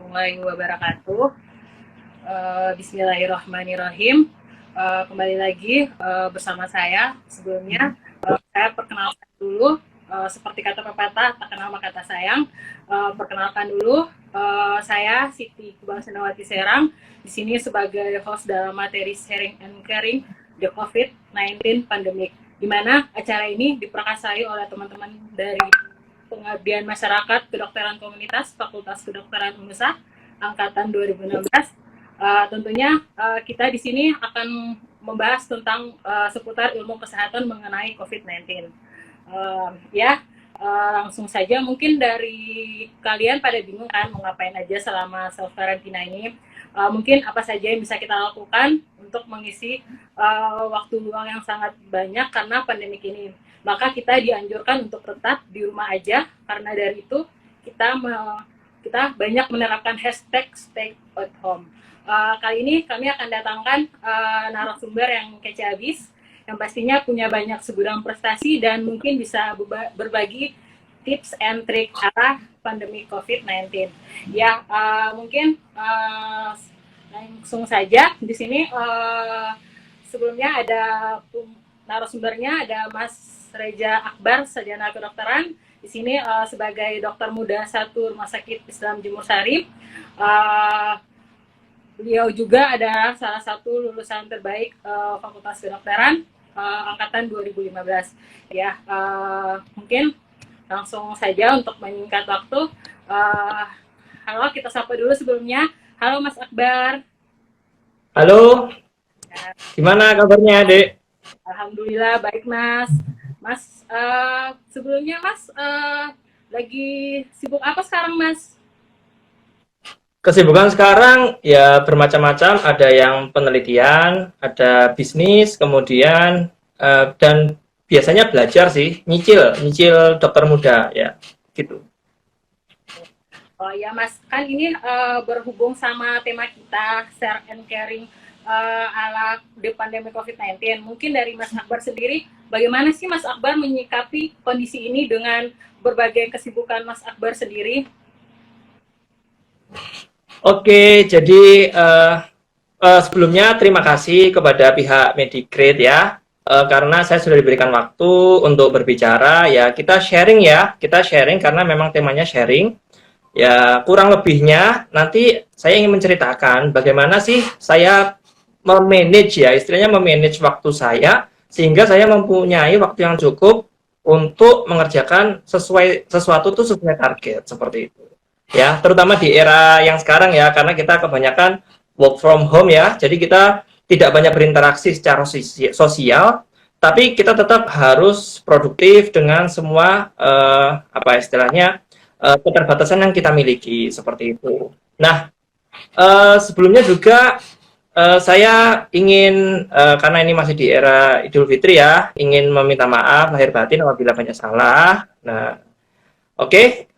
warahmatullahi wabarakatuh. Bismillahirrahmanirrahim. Kembali lagi bersama saya. Sebelumnya saya perkenalkan dulu, seperti kata pepatah, tak kenal maka tak sayang. Perkenalkan dulu, saya Siti Kubang Senawati Serang, di sini sebagai host dalam materi Sharing and Caring the COVID-19 Pandemic, di mana acara ini diperkasai oleh teman-teman dari Pengabdian Masyarakat Kedokteran Komunitas Fakultas Kedokteran UNESA angkatan 2016. Tentunya kita di sini akan membahas tentang seputar ilmu kesehatan mengenai COVID-19. Langsung saja, mungkin dari kalian pada bingung kan mau ngapain aja selama self karantina ini. Mungkin apa saja yang bisa kita lakukan untuk mengisi waktu luang yang sangat banyak karena pandemik ini. Maka kita dianjurkan untuk tetap di rumah aja, karena dari itu kita banyak menerapkan hashtag stay at home. Kali ini kami akan datangkan narasumber yang kece abis, yang pastinya punya banyak segudang prestasi dan mungkin bisa berbagi tips and trik arah pandemi COVID-19. Mungkin langsung saja di sini. Sebelumnya ada narasumbernya, ada Mas Reza Akbar, sarjana kedokteran. Di sini sebagai dokter muda 1 Rumah Sakit Islam Jemur Sari. Beliau juga adalah salah satu lulusan terbaik Fakultas Kedokteran angkatan 2015. Mungkin langsung saja untuk menyingkat waktu. Halo, kita sapa dulu sebelumnya. Halo Mas Akbar. Halo. Gimana kabarnya, Dek? Alhamdulillah baik, Mas. Mas, sebelumnya Mas lagi sibuk apa sekarang, Mas? Kesibukan sekarang ya bermacam-macam, ada yang penelitian, ada bisnis, kemudian dan biasanya belajar sih, nyicil dokter muda ya, gitu. Oh ya Mas, kan ini berhubung sama tema kita Share and Caring ala the pandemi COVID-19. Mungkin dari Mas Akbar sendiri, bagaimana sih Mas Akbar menyikapi kondisi ini dengan berbagai kesibukan Mas Akbar sendiri? Oke, jadi sebelumnya terima kasih kepada pihak Medigrade ya, karena saya sudah diberikan waktu untuk berbicara ya. Kita sharing karena memang temanya sharing. Ya, kurang lebihnya nanti saya ingin menceritakan bagaimana sih saya memanage ya, istilahnya memanage waktu saya sehingga saya mempunyai waktu yang cukup untuk mengerjakan sesuatu tuh sesuai target seperti itu. Ya, terutama di era yang sekarang ya, karena kita kebanyakan work from home ya. Jadi kita tidak banyak berinteraksi secara sosial, tapi kita tetap harus produktif dengan semua keterbatasan yang kita miliki seperti itu. Nah, sebelumnya juga saya ingin karena ini masih di era Idul Fitri ya, ingin meminta maaf lahir batin apabila banyak salah. Nah, oke,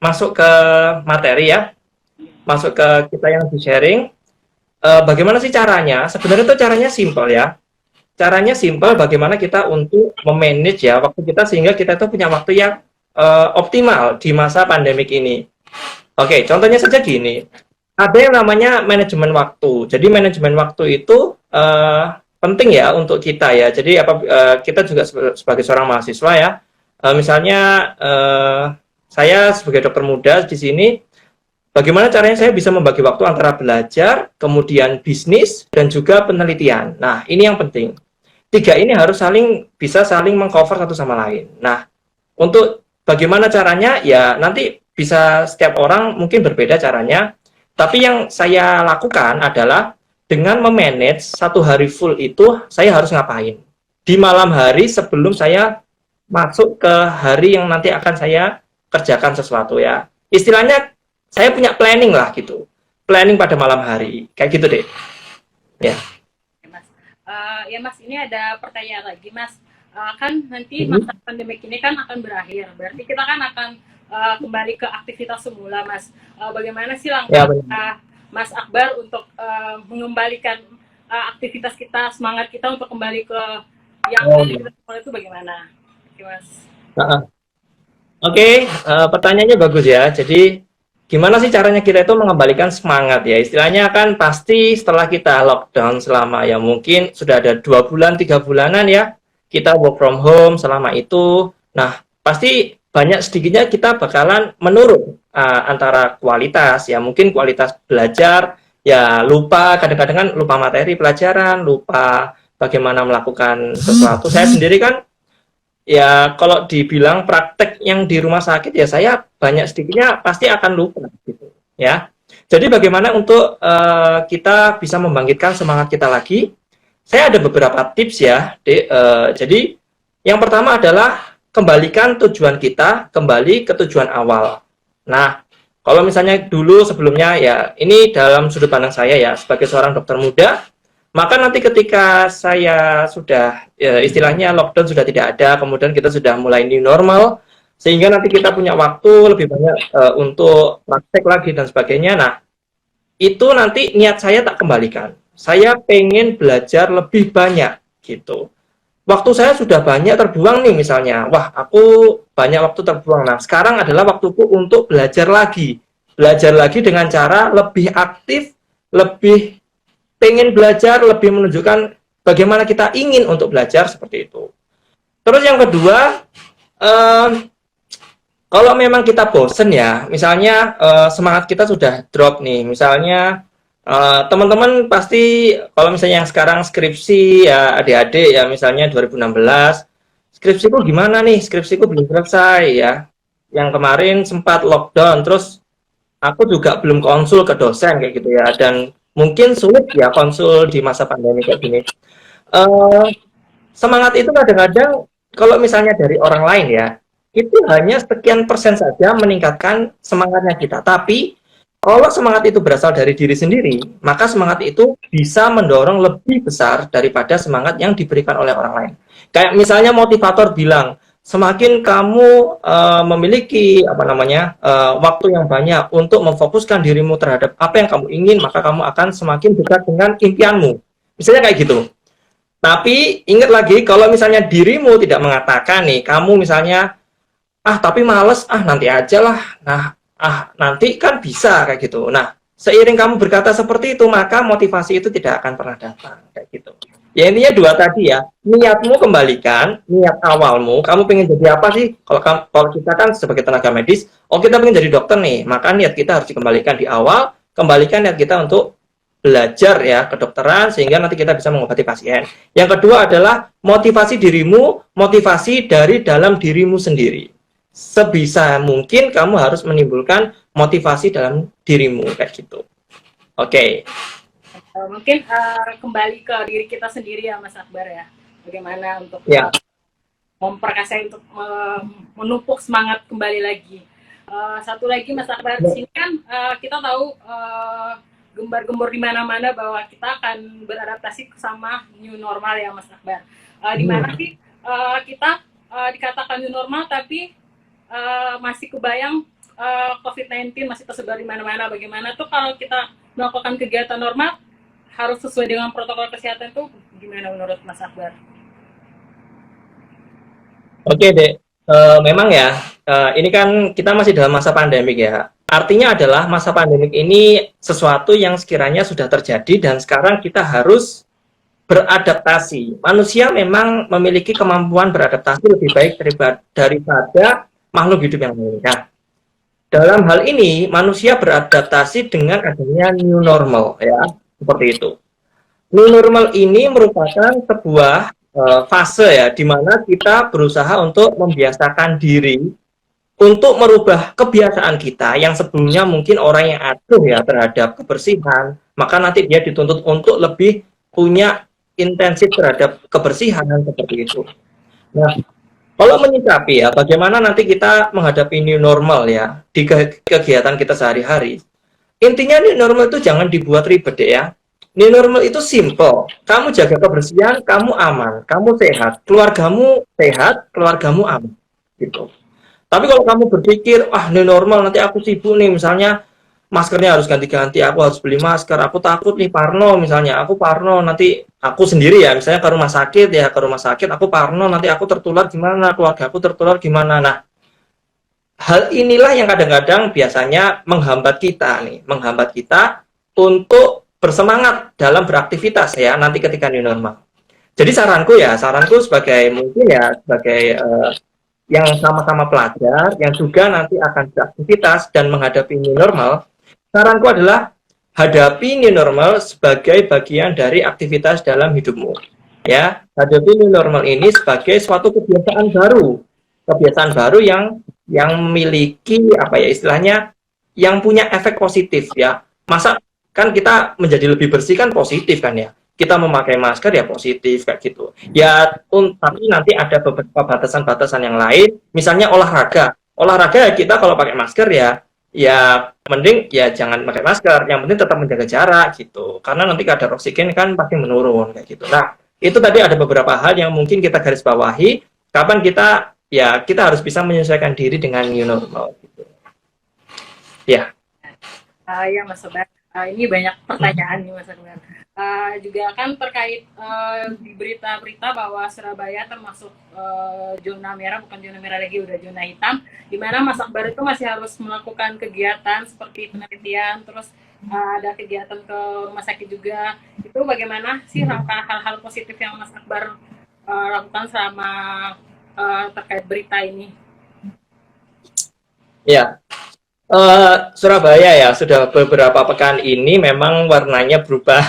masuk ke materi ya, masuk ke kita yang di sharing. Bagaimana sih caranya? Sebenarnya itu caranya simpel ya. Caranya simpel, bagaimana kita untuk memanage ya waktu kita sehingga kita tuh punya waktu yang optimal di masa pandemik ini. Oke, contohnya saja gini. Ada yang namanya manajemen waktu. Jadi manajemen waktu itu penting ya untuk kita ya. Jadi kita juga sebagai seorang mahasiswa ya. Misalnya saya sebagai dokter muda di sini, bagaimana caranya saya bisa membagi waktu antara belajar, kemudian bisnis dan juga penelitian. Nah, ini yang penting. Tiga ini harus bisa saling mengcover satu sama lain. Nah, untuk bagaimana caranya ya nanti bisa setiap orang mungkin berbeda caranya. Tapi yang saya lakukan adalah dengan memanage satu hari full itu saya harus ngapain. Di malam hari sebelum saya masuk ke hari yang nanti akan saya kerjakan sesuatu ya. Istilahnya saya punya planning lah gitu. Planning pada malam hari. Kayak gitu deh. Ya. Mas, ini ada pertanyaan lagi Mas. Kan nanti masa pandemi ini kan akan berakhir. Berarti kita kan akan kembali ke aktivitas semula, Mas. Bagaimana sih langkah Mas Akbar untuk mengembalikan aktivitas kita, semangat kita untuk kembali ke yang itu bagaimana? Oke, Mas. Oke, pertanyaannya bagus ya. Jadi gimana sih caranya kita itu mengembalikan semangat ya? Istilahnya kan pasti setelah kita lockdown selama ya mungkin sudah ada 2 bulan, 3 bulanan ya, kita work from home selama itu. Nah, pasti banyak sedikitnya kita bakalan menurun antara kualitas ya, mungkin kualitas belajar ya lupa, kadang-kadang kan lupa materi pelajaran, lupa bagaimana melakukan sesuatu. Saya sendiri kan ya kalau dibilang praktek yang di rumah sakit ya saya banyak sedikitnya pasti akan lupa gitu ya. Jadi bagaimana untuk kita bisa membangkitkan semangat kita lagi? Saya ada beberapa tips ya. Jadi yang pertama adalah kembalikan tujuan kita kembali ke tujuan awal. Nah, kalau misalnya dulu sebelumnya ya ini dalam sudut pandang saya ya sebagai seorang dokter muda, maka nanti ketika saya sudah istilahnya lockdown sudah tidak ada, kemudian kita sudah mulai new normal, sehingga nanti kita punya waktu lebih banyak untuk praktek lagi dan sebagainya. Nah, itu nanti niat saya tak kembalikan. Saya pengen belajar lebih banyak gitu. Waktu saya sudah banyak terbuang nih misalnya. Wah, aku banyak waktu terbuang. Nah, sekarang adalah waktuku untuk belajar lagi. Belajar lagi dengan cara lebih aktif, lebih pengen belajar, lebih menunjukkan bagaimana kita ingin untuk belajar seperti itu. Terus yang kedua, kalau memang kita bosen ya, misalnya semangat kita sudah drop nih, misalnya teman-teman pasti kalau misalnya yang sekarang skripsi ya adik-adik ya misalnya 2016, skripsiku gimana nih, skripsiku belum selesai ya, yang kemarin sempat lockdown, terus aku juga belum konsul ke dosen kayak gitu ya, dan mungkin sulit ya konsul di masa pandemi kayak gini. Semangat itu kadang-kadang kalau misalnya dari orang lain ya, itu hanya sekian persen saja meningkatkan semangatnya kita. Tapi kalau semangat itu berasal dari diri sendiri, maka semangat itu bisa mendorong lebih besar daripada semangat yang diberikan oleh orang lain. Kayak misalnya motivator bilang, semakin kamu memiliki waktu yang banyak untuk memfokuskan dirimu terhadap apa yang kamu ingin, maka kamu akan semakin dekat dengan impianmu. Misalnya kayak gitu. Tapi ingat lagi, kalau misalnya dirimu tidak mengatakan nih, kamu misalnya, tapi males, nanti aja lah, nanti kan bisa kayak gitu. Nah, seiring kamu berkata seperti itu, maka motivasi itu tidak akan pernah datang kayak gitu. Ya intinya dua tadi ya, niatmu kembalikan, niat awalmu, kamu pengen jadi apa sih? Kalau kita kan sebagai tenaga medis, kita pengen jadi dokter nih, maka niat kita harus dikembalikan di awal, kembalikan niat kita untuk belajar ya kedokteran sehingga nanti kita bisa mengobati pasien. Yang kedua adalah motivasi dirimu, motivasi dari dalam dirimu sendiri. Sebisa mungkin kamu harus menimbulkan motivasi dalam dirimu kayak gitu. Oke. Mungkin kembali ke diri kita sendiri ya Mas Akbar ya. Bagaimana untuk memperkasai untuk menumpuk semangat kembali lagi. Satu lagi Mas Akbar, di sini kan kita tahu gembar-gembor di mana-mana bahwa kita akan beradaptasi sama new normal ya Mas Akbar. Di mana sih kita dikatakan new normal tapi masih kebayang COVID-19 masih tersebar di mana-mana. Bagaimana tuh kalau kita melakukan kegiatan normal harus sesuai dengan protokol kesehatan tuh gimana menurut Mas Akbar? Oke, Dek. Memang ya, ini kan kita masih dalam masa pandemik ya. Artinya adalah masa pandemik ini sesuatu yang sekiranya sudah terjadi dan sekarang kita harus beradaptasi. Manusia memang memiliki kemampuan beradaptasi lebih baik daripada makhluk hidup yang lain. Nah, dalam hal ini manusia beradaptasi dengan adanya new normal ya, seperti itu. New normal ini merupakan sebuah fase ya, di mana kita berusaha untuk membiasakan diri untuk merubah kebiasaan kita yang sebelumnya mungkin orang yang acuh ya terhadap kebersihan, maka nanti dia dituntut untuk lebih punya intensif terhadap kebersihan seperti itu. Nah, kalau menyikapi ya bagaimana nanti kita menghadapi new normal ya di kegiatan kita sehari-hari, intinya new normal itu jangan dibuat ribet ya. New normal itu simple. Kamu jaga kebersihan, kamu aman, kamu sehat, keluargamu sehat, keluargamu aman gitu. Tapi kalau kamu berpikir, new normal nanti aku sibuk nih, misalnya maskernya harus ganti-ganti, aku harus beli masker, aku takut nih parno misalnya, aku parno nanti aku sendiri ya, misalnya ke rumah sakit, aku parno nanti aku tertular gimana, keluarga aku tertular gimana. Nah, hal inilah yang kadang-kadang biasanya menghambat kita untuk bersemangat dalam beraktivitas ya nanti ketika new normal. Jadi saranku sebagai mungkin ya sebagai yang sama-sama pelajar yang juga nanti akan beraktivitas dan menghadapi new normal, saranku adalah hadapi new normal sebagai bagian dari aktivitas dalam hidupmu. Ya, hadapi new normal ini sebagai suatu kebiasaan baru yang memiliki apa ya istilahnya yang punya efek positif ya. Masa kan kita menjadi lebih bersih kan positif kan ya. Kita memakai masker ya positif kayak gitu. Ya, tapi nanti ada beberapa batasan-batasan yang lain, misalnya olahraga. Olahraga kita kalau pakai masker ya mending ya jangan pakai masker, yang penting tetap menjaga jarak gitu. Karena nanti kadar oksigen kan pasti menurun kayak gitu. Nah, itu tadi ada beberapa hal yang mungkin kita garis bawahi kapan kita harus bisa menyesuaikan diri dengan new normal gitu. Ya. Ya Mas Sobat, ini banyak pertanyaan nih Mas Akbar. Juga kan terkait di berita-berita bahwa Surabaya termasuk zona merah, bukan zona merah lagi, udah zona hitam, di mana Mas Akbar itu masih harus melakukan kegiatan seperti penelitian, terus ada kegiatan ke rumah sakit juga. Itu bagaimana sih hal-hal positif yang Mas Akbar lakukan selama terkait berita ini? Ya, Surabaya ya sudah beberapa pekan ini memang warnanya berubah.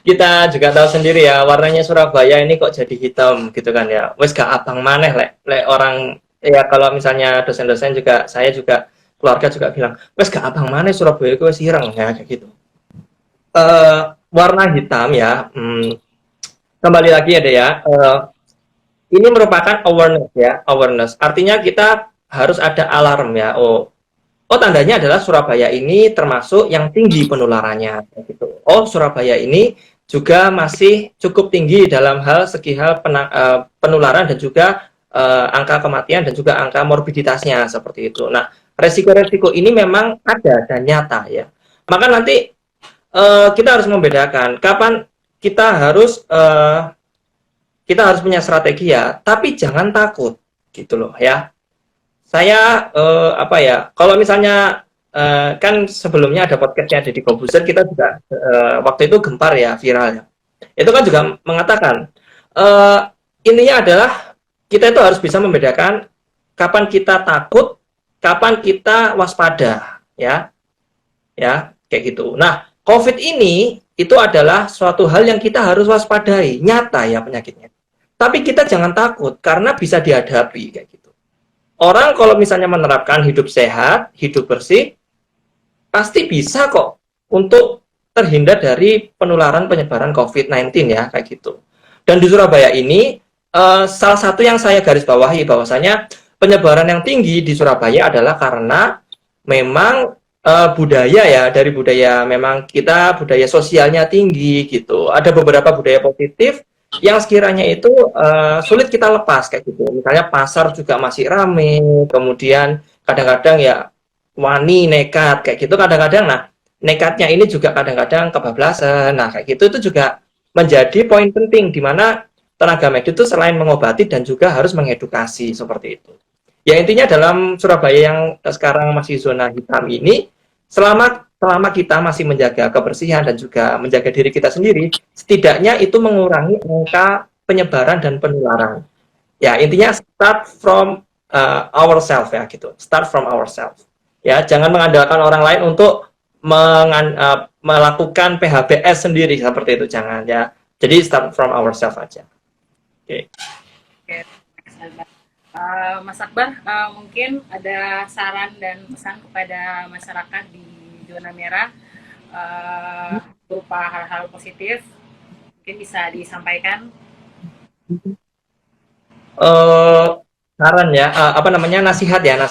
Kita juga tahu sendiri ya warnanya Surabaya ini kok jadi hitam gitu kan ya. Wes gak abang maneh lek orang ya kalau misalnya dosen-dosen juga saya juga keluarga juga bilang wes gak abang maneh Surabaya itu wes ireng ya kayak gitu. Warna hitam ya. Kembali lagi ada ya. Ini merupakan awareness. Artinya kita harus ada alarm ya. Oh, tandanya adalah Surabaya ini termasuk yang tinggi penularannya. Gitu. Oh, Surabaya ini juga masih cukup tinggi dalam segi hal penularan dan juga angka kematian dan juga angka morbiditasnya seperti itu. Nah, resiko-resiko ini memang ada dan nyata ya. Maka nanti kita harus membedakan kapan kita harus punya strategi ya, tapi jangan takut gitu loh ya. Saya kalau misalnya kan sebelumnya ada podcastnya Deddy Corbuzier, kita juga waktu itu gempar ya, viral ya. Itu kan juga mengatakan intinya adalah kita itu harus bisa membedakan kapan kita takut, kapan kita waspada, ya kayak gitu. Nah, COVID ini itu adalah suatu hal yang kita harus waspadai, nyata ya penyakitnya. Tapi kita jangan takut karena bisa dihadapi kayak gitu. Orang kalau misalnya menerapkan hidup sehat, hidup bersih, pasti bisa kok untuk terhindar dari penyebaran COVID-19 ya, kayak gitu. Dan di Surabaya ini, salah satu yang saya garis bawahi bahwasanya penyebaran yang tinggi di Surabaya adalah karena memang dari budaya memang kita budaya sosialnya tinggi gitu. Ada beberapa budaya positif yang sekiranya itu sulit kita lepas kayak gitu. Misalnya pasar juga masih rame, kemudian kadang-kadang ya wani nekat kayak gitu kadang-kadang. Nah, nekatnya ini juga kadang-kadang kebablasan. Nah, kayak gitu itu juga menjadi poin penting di mana tenaga medis itu selain mengobati dan juga harus mengedukasi seperti itu. Ya intinya dalam Surabaya yang sekarang masih zona hitam ini, selama kita masih menjaga kebersihan dan juga menjaga diri kita sendiri, setidaknya itu mengurangi angka penyebaran dan penularan. Ya, intinya start from ourselves ya gitu. Start from ourselves. Ya, jangan mengandalkan orang lain untuk melakukan PHBS sendiri seperti itu, jangan ya. Jadi start from ourselves aja. Oke. Mas Akbar, mungkin ada saran dan pesan kepada masyarakat di zona merah berupa hal-hal positif, mungkin bisa disampaikan. Saran ya, nasihat ya.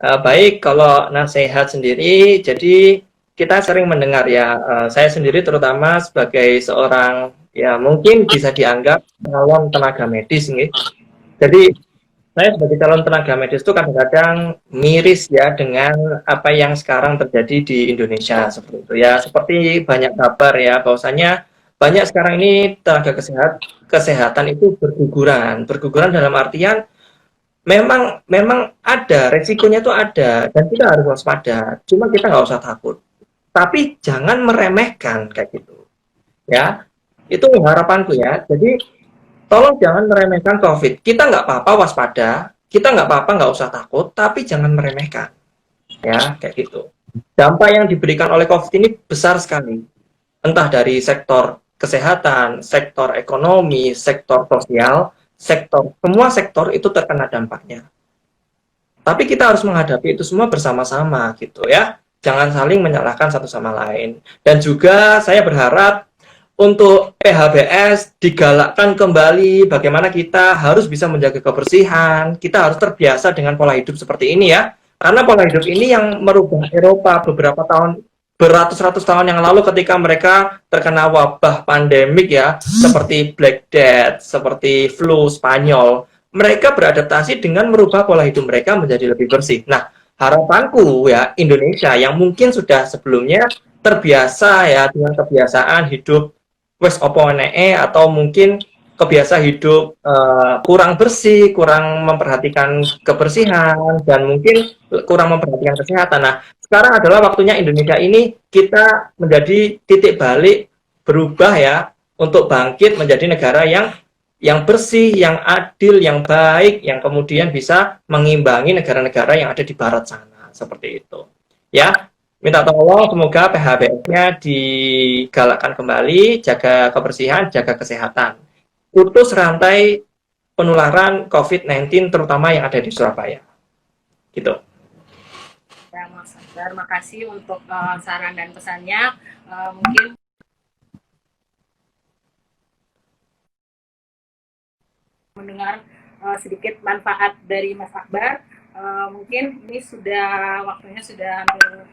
Baik, kalau nasihat sendiri, jadi kita sering mendengar ya, saya sendiri terutama sebagai seorang ya mungkin bisa dianggap calon tenaga medis nih. Jadi saya sebagai calon tenaga medis itu kadang-kadang miris ya dengan apa yang sekarang terjadi di Indonesia seperti itu ya. Seperti banyak kabar ya bahwasanya banyak sekarang ini tenaga kesehatan itu berguguran dalam artian memang ada resikonya tuh ada dan kita harus waspada. Cuma kita nggak usah takut. Tapi jangan meremehkan kayak gitu. Ya, itu harapanku ya. Jadi tolong jangan meremehkan COVID. Kita nggak apa-apa waspada, kita nggak apa-apa nggak usah takut, tapi jangan meremehkan. Ya, kayak gitu. Dampak yang diberikan oleh COVID ini besar sekali. Entah dari sektor kesehatan, sektor ekonomi, sektor sosial, semua sektor itu terkena dampaknya. Tapi kita harus menghadapi itu semua bersama-sama gitu ya. Jangan saling menyalahkan satu sama lain. Dan juga saya berharap untuk PHBS digalakkan kembali bagaimana kita harus bisa menjaga kebersihan, kita harus terbiasa dengan pola hidup seperti ini ya. Karena pola hidup ini yang merubah Eropa beberapa tahun, beratus-ratus tahun yang lalu ketika mereka terkena wabah pandemik ya, seperti Black Death, seperti flu Spanyol. Mereka beradaptasi dengan merubah pola hidup mereka menjadi lebih bersih. Nah, harapanku ya Indonesia yang mungkin sudah sebelumnya terbiasa ya dengan kebiasaan hidup wes opo enee atau mungkin kebiasa hidup kurang bersih, kurang memperhatikan kebersihan dan mungkin kurang memperhatikan kesehatan. Nah, sekarang adalah waktunya Indonesia ini kita menjadi titik balik berubah ya untuk bangkit menjadi negara yang bersih, yang adil, yang baik, yang kemudian bisa mengimbangi negara-negara yang ada di barat sana seperti itu. Ya, minta tolong semoga PHBS-nya digalakkan kembali, jaga kebersihan, jaga kesehatan. Putus rantai penularan COVID-19 terutama yang ada di Surabaya. Gitu. Ya, Mas Akbar, makasih untuk saran dan pesannya. Mungkin mendengar sedikit manfaat dari Mas Akbar. Mungkin ini waktunya sudah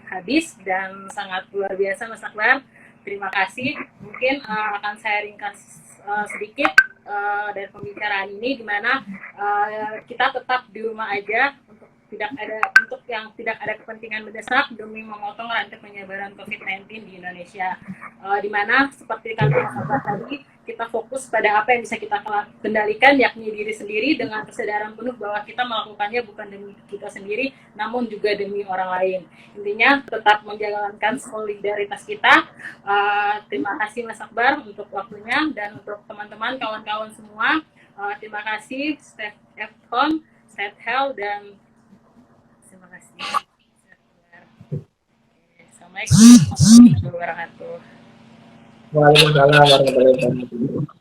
habis dan sangat luar biasa Mas Akbar. Terima kasih. Mungkin akan saya ringkas sedikit dari pembicaraan ini, di mana kita tetap di rumah aja untuk yang tidak ada kepentingan mendesak demi memotong rantai penyebaran COVID-19 di Indonesia. Di mana seperti kata Mas Akbar tadi, kita fokus pada apa yang bisa kita kendalikan, yakni diri sendiri dengan kesadaran penuh bahwa kita melakukannya bukan demi kita sendiri, namun juga demi orang lain. Intinya tetap menjalankan solidaritas kita. Terima kasih Mas Akbar untuk waktunya, dan untuk teman-teman, kawan-kawan semua, terima kasih. Stay at home, stay healthy, dan terima kasih. Assalamualaikum warahmatullahi wabarakatuh. Waalaikumsalam warahmatullahi wabarakatuh.